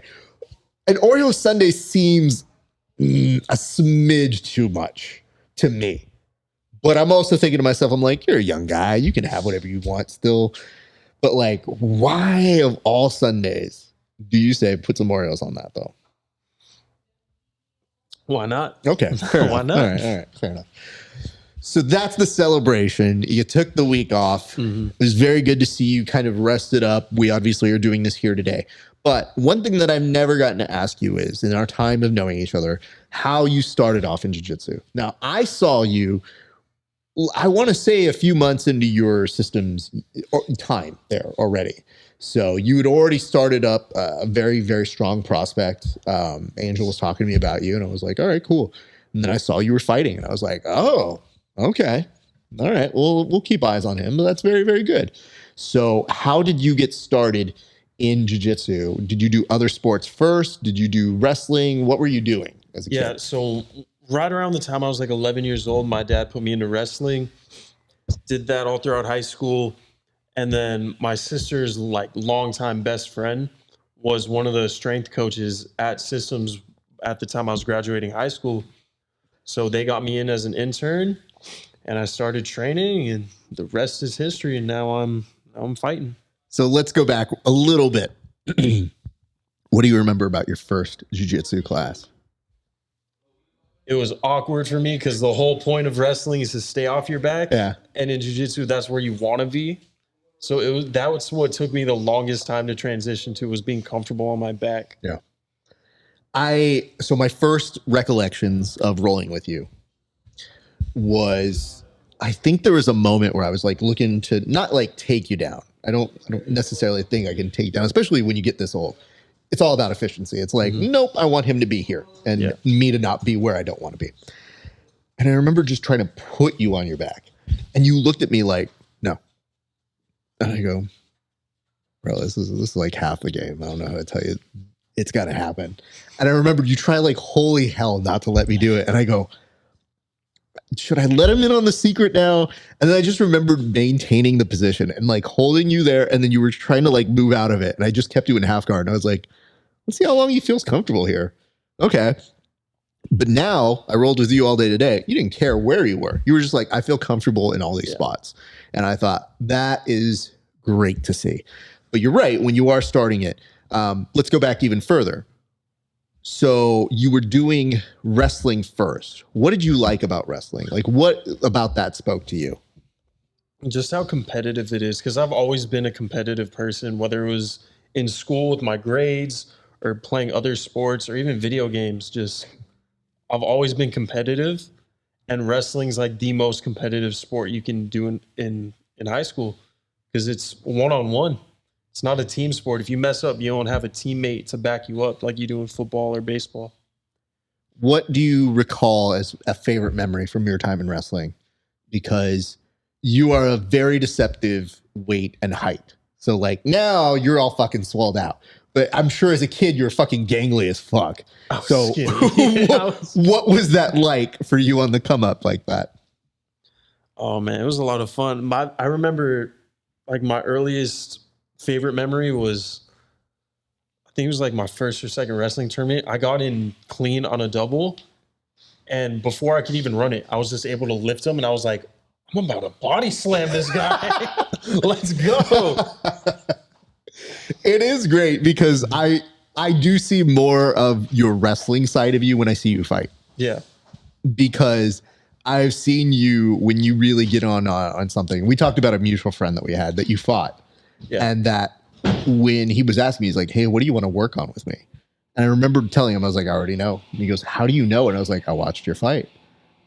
An Oreo sundae seems a smidge too much to me. But I'm also thinking to myself, I'm like, you're a young guy. You can have whatever you want still. But like, why of all Sundays do you say put some Oreos on that though? Why not? Okay. Why not? All right. Fair enough. So that's the celebration. You took the week off. Mm-hmm. It was very good to see you kind of rested up. We obviously are doing this here today. But one thing that I've never gotten to ask you is, in our time of knowing each other, how you started off in jiu-jitsu. Now, I saw you, I want to say a few months into your system's time there already. So you had already started up a very, very strong prospect. Angel was talking to me about you, and I was like, all right, cool. And then I saw you were fighting, and I was like, oh, okay. All right, well, we'll keep eyes on him, but that's very, very good. So how did you get started in jiu-jitsu? Did you do other sports first? Did you do wrestling? What were you doing as a kid? Yeah, so right around the time I was like 11 years old, my dad put me into wrestling. Did that all throughout high school. And then my sister's like longtime best friend was one of the strength coaches at Systems at the time I was graduating high school. So they got me in as an intern, and I started training, and the rest is history. And now I'm fighting. So let's go back a little bit. What do you remember about your first jiu-jitsu class? It was awkward for me because the whole point of wrestling is to stay off your back. Yeah. And in jiu-jitsu, that's where you want to be. So that was what took me the longest time to transition to, was being comfortable on my back. Yeah. So my first recollections of rolling with you was, I think there was a moment where I was like looking to not like take you down. I don't necessarily think I can take you down, especially when you get this old. It's all about efficiency. It's like, nope, I want him to be here and me to not be where I don't want to be. And I remember just trying to put you on your back, and you looked at me like, no. And I go, bro, this is like half the game. I don't know how to tell you. It's got to happen. And I remember you try like holy hell not to let me do it. And I go, should I let him in on the secret now? And then I just remembered maintaining the position and like holding you there. And then you were trying to like move out of it. And I just kept you in half guard. And I was like, let's see how long he feels comfortable here. Okay. But now I rolled with you all day today. You didn't care where you were. You were just like, I feel comfortable in all these spots. And I thought that is great to see. But you're right. When you are starting it, let's go back even further. So you were doing wrestling first. What did you like about wrestling? Like, what about that spoke to you? Just how competitive it is. Because I've always been a competitive person, whether it was in school with my grades or playing other sports or even video games. Just I've always been competitive, and wrestling's like the most competitive sport you can do in high school because it's one on one. It's not a team sport. If you mess up, you don't have a teammate to back you up like you do in football or baseball. What do you recall as a favorite memory from your time in wrestling? Because you are a very deceptive weight and height. So like now you're all fucking swelled out. But I'm sure as a kid you're fucking gangly as fuck. So what was that like for you on the come up like that? Oh man, it was a lot of fun. I remember like my earliest favorite memory was, I think it was like my first or second wrestling tournament. I got in clean on a double, and before I could even run it, I was just able to lift him, and I was like, I'm about to body slam this guy. Let's go. It is great because I do see more of your wrestling side of you when I see you fight. Yeah. Because I've seen you when you really get on something. We talked about a mutual friend that we had that you fought. Yeah. And that when he was asking me, he's like, hey, what do you want to work on with me? And I remember telling him, I was like, I already know. And he goes, how do you know? And I was like, I watched your fight.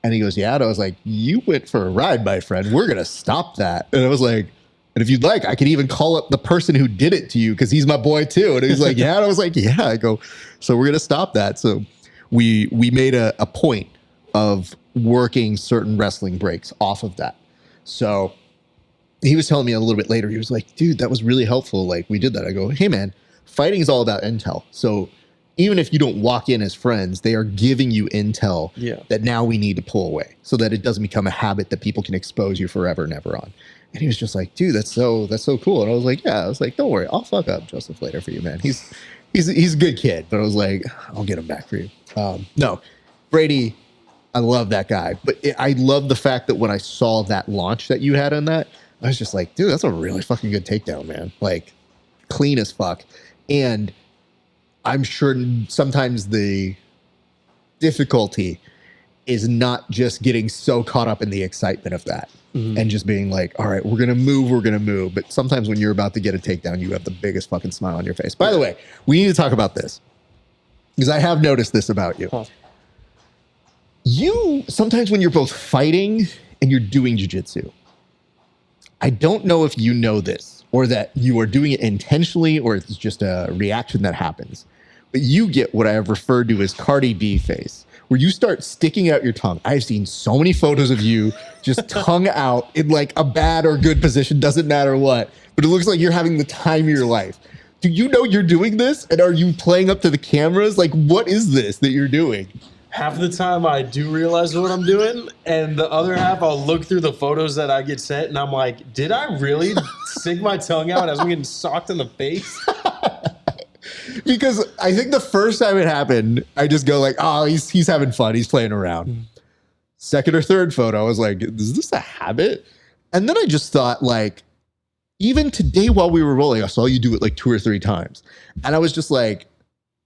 And he goes, yeah. And I was like, you went for a ride, my friend. We're going to stop that. And I was like, and if you'd like, I could even call up the person who did it to you because he's my boy too. And he's like, yeah. And I was like, yeah. I go, so we're going to stop that. So we made a point of working certain wrestling breaks off of that. So he was telling me a little bit later, he was like, dude, that was really helpful. Like we did that. I go, hey man, fighting is all about intel. So even if you don't walk in as friends, they are giving you intel that now we need to pull away so that it doesn't become a habit that people can expose you forever and ever on. And he was just like, dude, that's so cool. And I was like, yeah, I was like, don't worry, I'll fuck up Joseph later for you, man. He's a good kid, but I was like, I'll get him back for you. No, Brady, I love that guy, but I love the fact that when I saw that launch that you had on that, I was just like, dude, that's a really fucking good takedown, man. Like clean as fuck. And I'm sure sometimes the difficulty is not just getting so caught up in the excitement of that and just being like, all right, we're going to move. But sometimes when you're about to get a takedown, you have the biggest fucking smile on your face. By the way, we need to talk about this because I have noticed this about you. You, sometimes when you're both fighting and you're doing jiu-jitsu, I don't know if you know this or that you are doing it intentionally or it's just a reaction that happens. But you get what I have referred to as Cardi B face, where you start sticking out your tongue. I've seen so many photos of you just tongue out in like a bad or good position, doesn't matter what, but it looks like you're having the time of your life. Do you know you're doing this? And are you playing up to the cameras? Like, what is this that you're doing? Half the time I do realize what I'm doing, and the other half I'll look through the photos that I get sent, and I'm like, did I really stick my tongue out as I'm getting socked in the face? Because I think the first time it happened, I just go like, oh, he's having fun. He's playing around. Second or third photo, I was like, is this a habit? And then I just thought like, even today while we were rolling, I saw you do it like 2 or 3 times. And I was just like,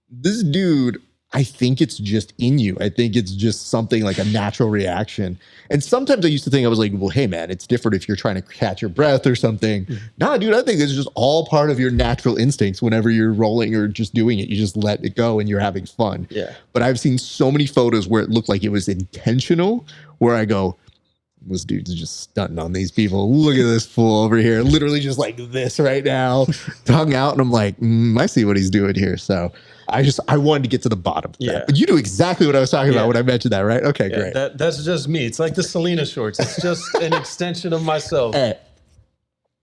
this dude, I think it's just in you. I think it's just something like a natural reaction. And sometimes I used to think, I was like, well, hey man, it's different if you're trying to catch your breath or something. Nah, dude, I think it's just all part of your natural instincts. Whenever you're rolling or just doing it, you just let it go and you're having fun. Yeah. But I've seen so many photos where it looked like it was intentional, where I go, this dude's just stunting on these people. Look at this fool over here, literally just like this right now, tongue out. And I'm like, I see what he's doing here. So I wanted to get to the bottom of that. But you knew exactly what I was talking about when I mentioned that, right? Okay, great. That's just me. It's like the Selena shorts. It's just an extension of myself. Hey,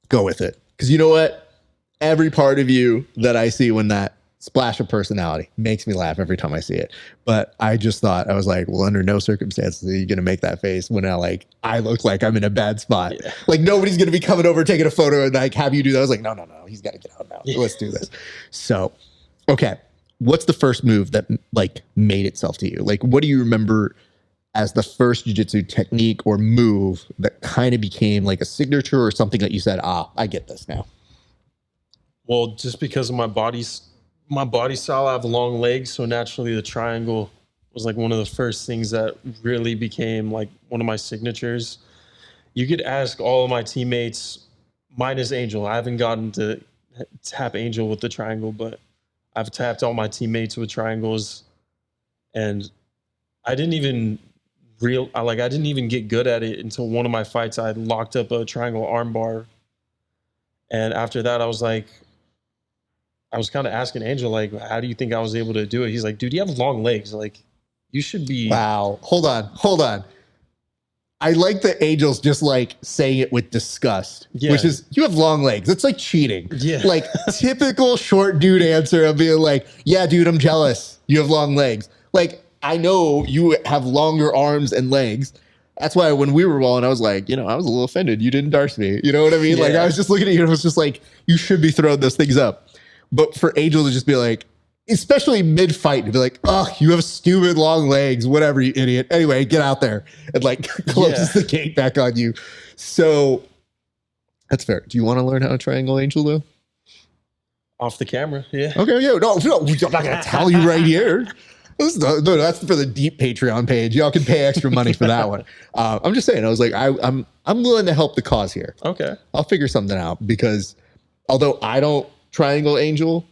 go with it. Because you know what? Every part of you that I see when that splash of personality makes me laugh every time I see it. But I just thought, I was like, well, under no circumstances are you going to make that face when I look like I'm in a bad spot. Yeah. Like nobody's going to be coming over, taking a photo and like have you do that. I was like, no, he's got to get out now. Yeah. Let's do this. So, okay. What's the first move that like made itself to you? Like, what do you remember as the first jiu-jitsu technique or move that kind of became like a signature or something that you said, I get this now? Well, just because of my body style, I have long legs. So naturally the triangle was like one of the first things that really became like one of my signatures. You could ask all of my teammates, minus Angel. I haven't gotten to tap Angel with the triangle, but I've tapped all my teammates with triangles, and I didn't even I didn't even get good at it until one of my fights. I locked up a triangle armbar, and after that, I was kind of asking Angel, like, how do you think I was able to do it? He's like, dude, you have long legs. Like, you should be. Wow. Hold on. I like the Angels just like saying it with disgust, which is, you have long legs. It's like cheating. Yeah. Like typical short dude answer of being like, yeah, dude, I'm jealous. You have long legs. Like, I know you have longer arms and legs. That's why when we were rolling, I was like, I was a little offended. You didn't darce me. You know what I mean? Yeah. Like, I was just looking at you and I was just like, you should be throwing those things up. But for Angel to just be like, especially mid-fight, to be like, oh, you have stupid long legs, whatever, you idiot. Anyway, get out there, and like closes the gate back on you. So that's fair. Do you want to learn how to triangle Angel though? Off the camera, yeah. Okay, yeah. No, I'm not gonna tell you right here. No, that's for the deep Patreon page. Y'all can pay extra money for that one. I'm just saying. I was like, I'm willing to help the cause here. Okay, I'll figure something out, because although I don't triangle Angel,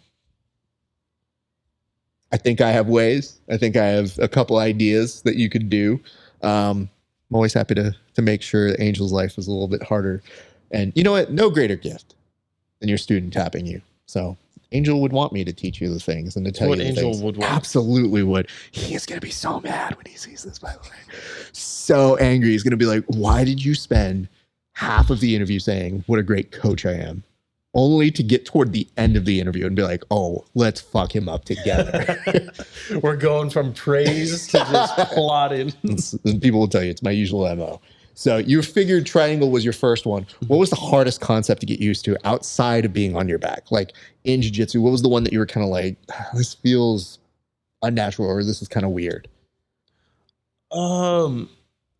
I think I have ways. I think I have a couple ideas that you could do. I'm always happy to make sure that Angel's life is a little bit harder. And you know what? No greater gift than your student tapping you. So Angel would want me to teach you the things and to tell you the Angel things. would want. Absolutely would. He is going to be so mad when he sees this, by the way. So angry. He's going to be like, why did you spend half of the interview saying what a great coach I am, only to get toward the end of the interview and be like, oh, let's fuck him up together. We're going from praise to just plotting. And people will tell you it's my usual MO. So you figured triangle was your first one. What was the hardest concept to get used to outside of being on your back? Like in jiu-jitsu, what was the one that you were kind of like, this feels unnatural, or this is kind of weird?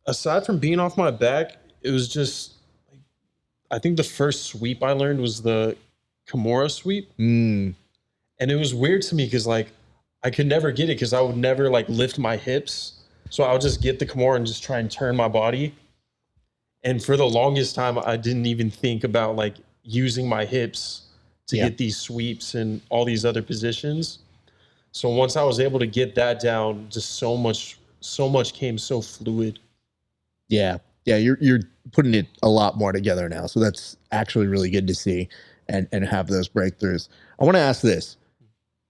Aside from being off my back, it was just, I think the first sweep I learned was the Kimura sweep. And it was weird to me because like I could never get it because I would never like lift my hips. So I would just get the Kimura and just try and turn my body. And for the longest time, I didn't even think about like using my hips to get these sweeps and all these other positions. So once I was able to get that down, just so much came so fluid. Yeah. Yeah, you're putting it a lot more together now. So that's actually really good to see and have those breakthroughs. I want to ask this.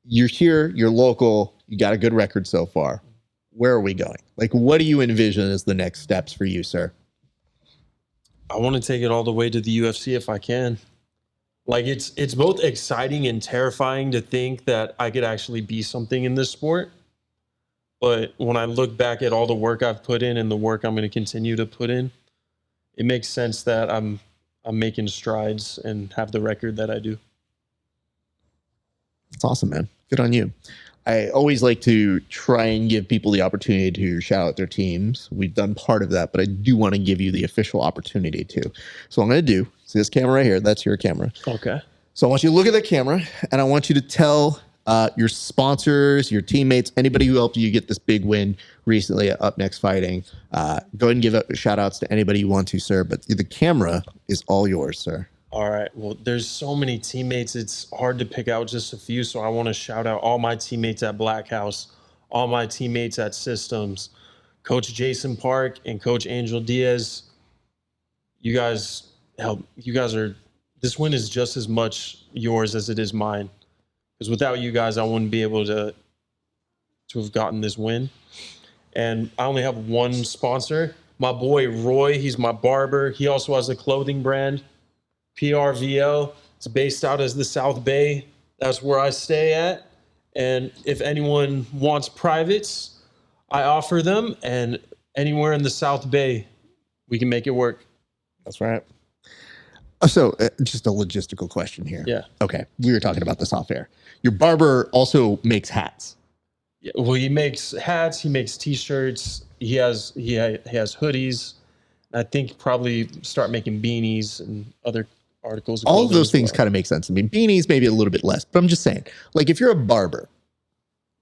You're here, you're local, you got a good record so far. Where are we going? Like, what do you envision as the next steps for you, sir? I want to take it all the way to the UFC if I can. Like, it's both exciting and terrifying to think that I could actually be something in this sport. But when I look back at all the work I've put in and the work I'm going to continue to put in, it makes sense that I'm making strides and have the record that I do. That's awesome, man. Good on you. I always like to try and give people the opportunity to shout out their teams. We've done part of that, but I do want to give you the official opportunity to. So what I'm going to do, see this camera right here? That's your camera. Okay. So I want you to look at the camera, and I want you to tell your sponsors, your teammates, anybody who helped you get this big win recently at Up Next Fighting. Go ahead and give shout outs to anybody you want to, sir. But the camera is all yours, sir. All right. Well, there's so many teammates. It's hard to pick out just a few. So I want to shout out all my teammates at Blackhouse, all my teammates at Systems, Coach Jason Park and Coach Angel Diaz. You guys help. You guys are, this win is just as much yours as it is mine. Because without you guys, I wouldn't be able to have gotten this win. And I only have one sponsor, my boy Roy. He's my barber. He also has a clothing brand, PRVL. It's based out as the South Bay. That's where I stay at. And if anyone wants privates, I offer them. And anywhere in the South Bay, we can make it work. That's right. So just a logistical question here. Yeah. Okay. We were talking about this off air. Your barber also makes hats. Yeah, well, he makes hats. He makes T-shirts. He has hoodies. I think probably start making beanies and other articles. All of those things kind of make sense. I mean, beanies maybe a little bit less, but I'm just saying, like, if you're a barber,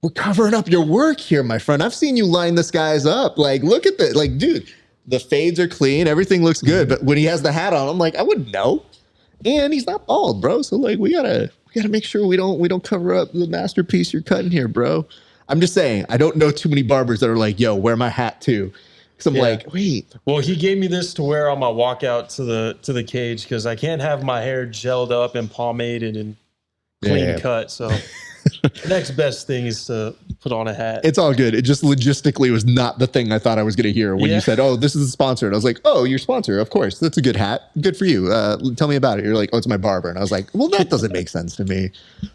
we're covering up your work here, my friend. I've seen you line this guys up. Like, look at that. Like, dude, The fades are clean. Everything looks good. But when he has the hat on, I'm like, I wouldn't know. And he's not bald, bro. So like, we gotta make sure we don't cover up the masterpiece you're cutting here, bro. I'm just saying, I don't know too many barbers that are like, yo, wear my hat too. Because I'm like, wait. Well, he gave me this to wear on my walkout to the cage because I can't have my hair gelled up and pomaded and clean cut. So the next best thing is to put on a hat. It's all good. It just logistically was not the thing I thought I was going to hear when you said, oh, this is a sponsor. And I was like, oh, your sponsor. Of course. That's a good hat. Good for you. Tell me about it. You're like, oh, it's my barber. And I was like, well, that doesn't make sense to me.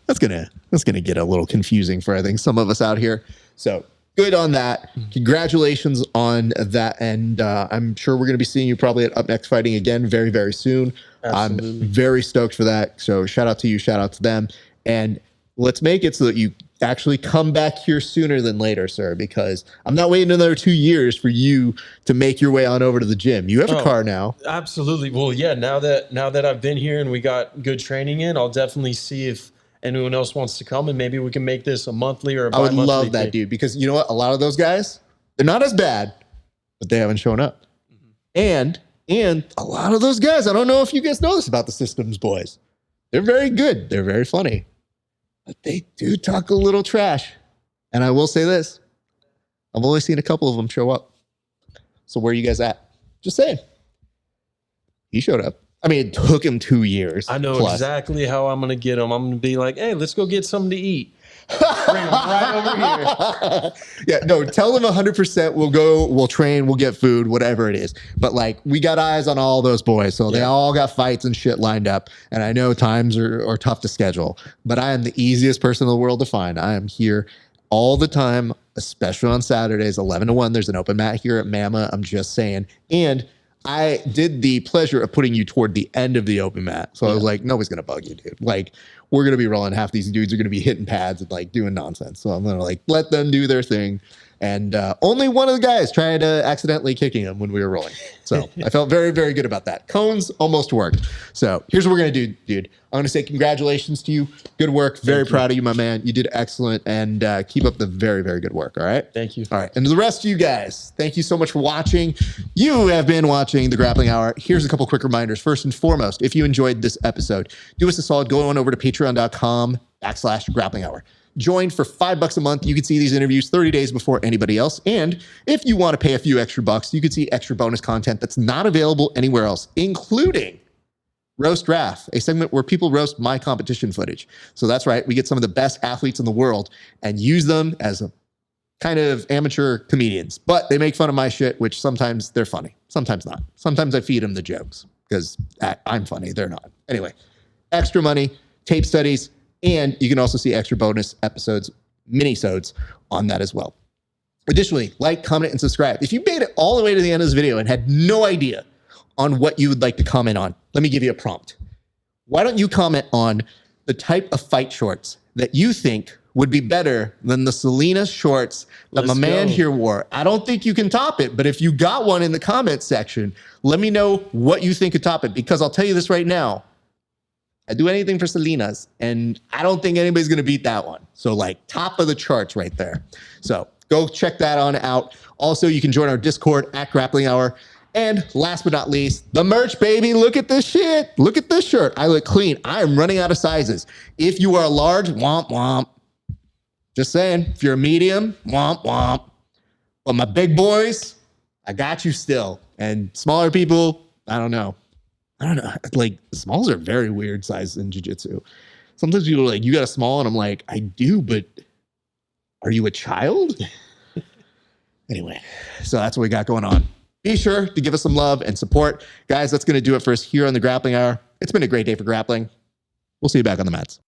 That's going to get a little confusing for, I think, some of us out here. So good on that. Congratulations on that. And I'm sure we're going to be seeing you probably at Up Next Fighting again very, very soon. Absolutely. I'm very stoked for that. So shout out to you. Shout out to them. And let's make it so that you actually come back here sooner than later, sir, because I'm not waiting another 2 years for you to make your way on over to the gym. You have a car now. Absolutely. Well, yeah, now that I've been here and we got good training in, I'll definitely see if anyone else wants to come and maybe we can make this a monthly or a bi-monthly. I would love that, dude, because you know what? A lot of those guys, they're not as bad, but they haven't shown up. And a lot of those guys, I don't know if you guys know this about the Systems boys. They're very good. They're very funny. But they do talk a little trash. And I will say this. I've only seen a couple of them show up. So where are you guys at? Just saying. He showed up. I mean, it took him 2 years. I know exactly how I'm going to get him. I'm going to be like, hey, let's go get something to eat. Bring him right over here. Yeah, no, tell them 100% we'll go, we'll train, we'll get food, whatever it is. But like, we got eyes on all those boys. So they all got fights and shit lined up. And I know times are tough to schedule, but I am the easiest person in the world to find. I am here all the time, especially on Saturdays, 11 to 1. There's an open mat here at Mama. I'm just saying. And I did the pleasure of putting you toward the end of the open mat. So I was like, nobody's going to bug you, dude. Like, we're going to be rolling. Half these dudes are going to be hitting pads and like doing nonsense. So I'm going to like let them do their thing. And only one of the guys tried accidentally kicking him when we were rolling. So I felt very, very good about that. Cones almost worked. So here's what we're going to do, dude. I'm going to say congratulations to you. Good work. Very proud of you, my man. You did excellent. And keep up the very, very good work. All right? Thank you. All right. And to the rest of you guys, thank you so much for watching. You have been watching The Grappling Hour. Here's a couple quick reminders. First and foremost, if you enjoyed this episode, do us a solid. Go on over to patreon.com/grappling hour. Join for $5 a month. You can see these interviews 30 days before anybody else. And if you want to pay a few extra bucks, you can see extra bonus content that's not available anywhere else, including Roast Raf, a segment where people roast my competition footage. So that's right. We get some of the best athletes in the world and use them as a kind of amateur comedians, but they make fun of my shit, which sometimes they're funny. Sometimes not. Sometimes I feed them the jokes because I'm funny. They're not. Anyway, extra money, tape studies, and you can also see extra bonus episodes, mini-sodes on that as well. Additionally, like, comment, and subscribe. If you made it all the way to the end of this video and had no idea on what you would like to comment on, let me give you a prompt. Why don't you comment on the type of fight shorts that you think would be better than the Selena shorts that my man here wore? I don't think you can top it, but if you got one in the comments section, let me know what you think could top it, because I'll tell you this right now. I do anything for Selena's, and I don't think anybody's going to beat that one. So like top of the charts right there. So go check that on out. Also, you can join our Discord at Grappling Hour. And last but not least, the merch, baby. Look at this shit. Look at this shirt. I look clean. I am running out of sizes. If you are a large, womp, womp. Just saying. If you're a medium, womp, womp. But my big boys, I got you still. And smaller people, I don't know. Like, smalls are very weird sizes in jiu-jitsu. Sometimes people are like, you got a small? And I'm like, I do, but are you a child? Anyway, so that's what we got going on. Be sure to give us some love and support. Guys, that's going to do it for us here on the Grappling Hour. It's been a great day for grappling. We'll see you back on the mats.